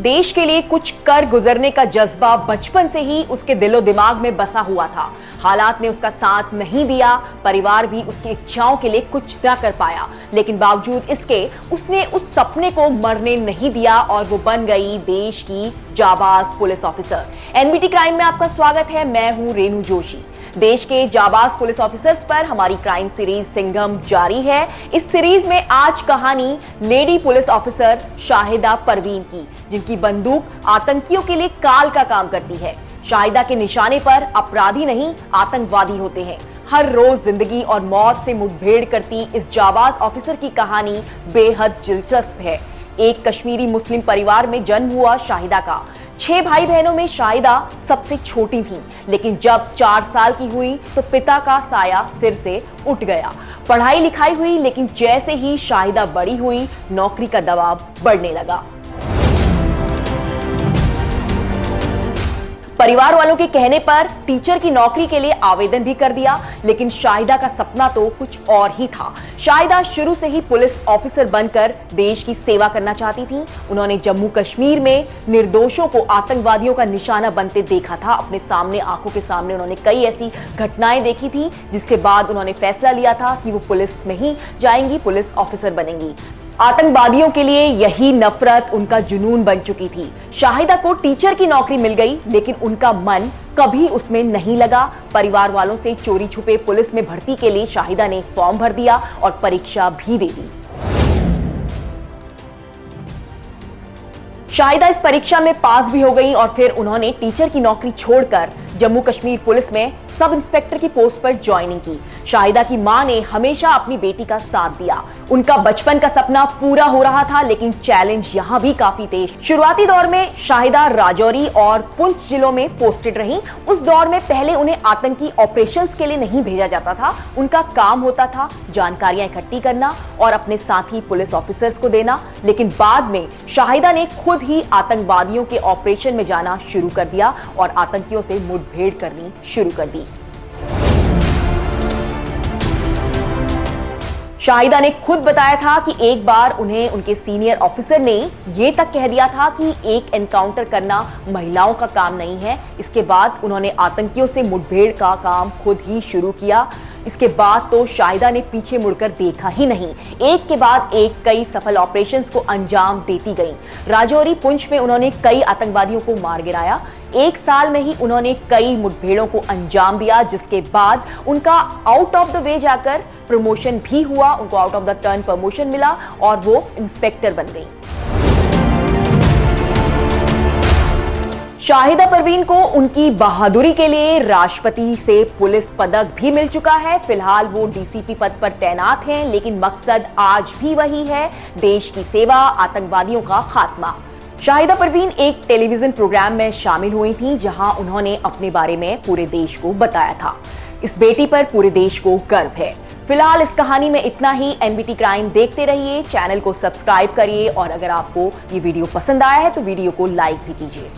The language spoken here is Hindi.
देश के लिए कुछ कर गुजरने का जज्बा बचपन से ही उसके दिलो दिमाग में बसा हुआ था। हालात ने उसका साथ नहीं दिया, परिवार भी उसकी इच्छाओं के लिए कुछ न कर पाया, लेकिन बावजूद इसके उसने उस सपने को मरने नहीं दिया और वो बन गई देश की जाबाज पुलिस ऑफिसर। एनबीटी क्राइम में आपका स्वागत है। मैं हूं रेनू जोशी। देश के जाबाज पुलिस ऑफिसर्स पर हमारी क्राइम सीरीज सिंघम जारी है। इस सीरीज में आज कहानी lady police officer Shahida Parveen की, जिनकी बंदूक आतंकियों के लिए काल का काम करती है। शाहिदा के निशाने पर अपराधी नहीं, आतंकवादी होते हैं। हर रोज जिंदगी और मौत से मुठभेड़ करती इस जाबाज ऑफिसर की कहानी बेहद दिलचस्प है। एक कश्मीरी मुस्लिम परिवार में जन्म हुआ शाहिदा का। 6 भाई बहनों में शाहिदा सबसे छोटी थी, लेकिन जब 4 साल की हुई तो पिता का साया सिर से उठ गया। पढ़ाई लिखाई हुई, लेकिन जैसे ही शाहिदा बड़ी हुई नौकरी का दबाव बढ़ने लगा। परिवार वालों के कहने पर टीचर की नौकरी के लिए आवेदन भी कर दिया, लेकिन शाहिदा का सपना तो कुछ और ही था। शाहिदा शुरू से ही पुलिस ऑफिसर बनकर देश की सेवा करना चाहती थी। उन्होंने जम्मू कश्मीर में निर्दोषों को आतंकवादियों का निशाना बनते देखा था। अपने सामने, आंखों के सामने उन्होंने कई ऐसी घटनाएं देखी थी, जिसके बाद उन्होंने फैसला लिया था कि वो पुलिस में ही जाएंगी, पुलिस ऑफिसर बनेंगी। आतंकवादियों के लिए यही नफरत उनका जुनून बन चुकी थी। शाहिदा को टीचर की नौकरी मिल गई, लेकिन उनका मन कभी उसमें नहीं लगा। परिवार वालों से चोरी छुपे पुलिस में भर्ती के लिए शाहिदा ने फॉर्म भर दिया और परीक्षा भी दे दी। शाहिदा इस परीक्षा में पास भी हो गई और फिर उन्होंने टीचर की नौकरी छोड़कर जम्मू कश्मीर पुलिस में सब इंस्पेक्टर की पोस्ट पर ज्वाइनिंग की। शाहिदा की मां ने हमेशा अपनी बेटी का साथ दिया। उनका बचपन का सपना पूरा हो रहा था, लेकिन चैलेंज यहां भी काफी थे। शुरुआती दौर में शाहिदा राजौरी और पुंछ जिलों में पोस्टेड रहीं। उस दौर में पहले उन्हें आतंकी ऑपरेशंस के लिए नहीं भेजा जाता था। उनका काम होता था जानकारियां इकट्ठी करना और अपने साथी पुलिस ऑफिसर्स को देना। लेकिन बाद में शाहिदा ने खुद ही आतंकवादियों के ऑपरेशन में जाना शुरू कर दिया और आतंकियों से मुठभेड़ करनी शुरू कर दी। शाहिदा ने खुद बताया था कि एक बार उन्हें उनके सीनियर ऑफिसर ने यह तक कह दिया था कि एक एनकाउंटर करना महिलाओं का काम नहीं है। इसके बाद उन्होंने आतंकियों से मुठभेड़ का काम खुद ही शुरू किया। इसके बाद तो शाहिदा ने पीछे मुड़कर देखा ही नहीं। एक के बाद एक कई सफल ऑपरेशंस को अंजाम देती गईं। राजौरी, पुंछ में उन्होंने कई आतंकवादियों को मार गिराया। 1 साल में ही उन्होंने कई मुठभेड़ों को अंजाम दिया, जिसके बाद उनका आउट ऑफ द वे जाकर प्रमोशन भी हुआ। उनको out of the turn promotion मिला और वो इंस्पेक्टर बन गई। शाहिदा परवीन को उनकी बहादुरी के लिए राष्ट्रपति से पुलिस पदक भी मिल चुका है। फिलहाल वो डीसीपी पद पर तैनात हैं, लेकिन मकसद आज भी वही है, देश की सेवा, आतंकवादियों का खात्मा। शाहिदा परवीन एक टेलीविजन प्रोग्राम में शामिल हुई थी, जहां उन्होंने अपने बारे में पूरे देश को बताया था। इस बेटी पर पूरे देश को गर्व है। फिलहाल इस कहानी में इतना ही। एनबीटी क्राइम देखते रहिए, चैनल को सब्सक्राइब करिए और अगर आपको ये वीडियो पसंद आया है तो वीडियो को लाइक भी कीजिए।